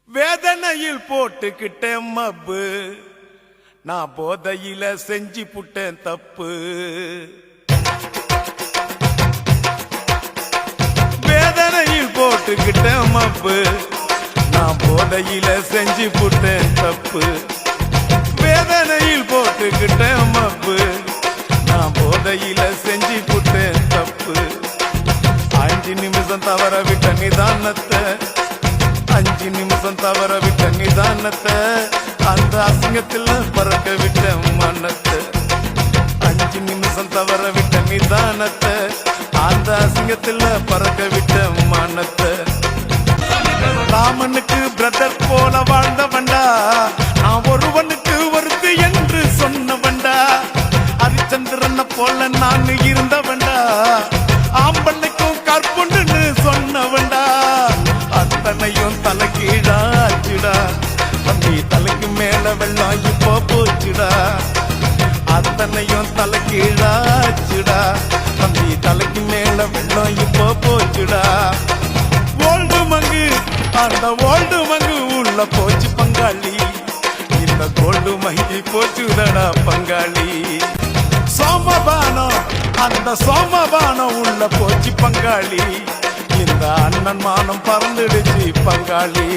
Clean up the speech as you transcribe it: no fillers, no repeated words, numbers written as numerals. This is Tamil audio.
வேதனையில் போட்டுக்கிட்டேன் மப்பு, நான் போதையில செஞ்சு புட்டேன் தப்பு. வேதனையில் போட்டுக்கிட்டேன் மப்பு, நான் போதையில செஞ்சு புட்டேன் தப்பு. வேதனையில் போட்டுக்கிட்டேன் மப்பு, நான் போதையில செஞ்சு புட்டேன் தப்பு. 5 நிமிஷம் தவற விட்ட நிதானத்தை, 5 நிமிஷம் தவற விட்ட நிதானத்தை, அந்த அசிங்கத்தில் பறக்க விட்ட மனத்தை. 5 நிமிஷம் தவற விட்ட நிதானத்தை, அந்த அசிங்கத்தில் பறக்க விட்ட மனத்தை. ராமனுக்கு பிரதர் போல வாழ்ந்தவண்டா, நான் ஒருவனுக்கு ஒருத்தி என்று சொன்னவண்டா. ஹரிச்சந்திரனை போல நான் இருந்தவண்டா, ஆம்பண்ணைக்கும் கற்புன்னு சொன்னவண்டா. அத்தனையும் தலைகீழாச்சுடா, தம்பி தலைக்கு மேல வெள்ளம் இப்போ போச்சுடா. அத்தனையும் தலைகீழாச்சுடா, தம்பி தலைக்கு மேல வெள்ளம் இப்போ போச்சுடா. ஓல்டு மங்கு, அந்த ஓல்டு மங்கு உள்ள போச்சு பங்காளி, இந்த கோல்டு மங்கி போச்சுடா பங்காளி. சோமபானம், அந்த சோமபானம் உள்ள போச்சு பங்காளி, இந்த அண்ணன் மானம் பறந்துடுச்சு பங்காளி.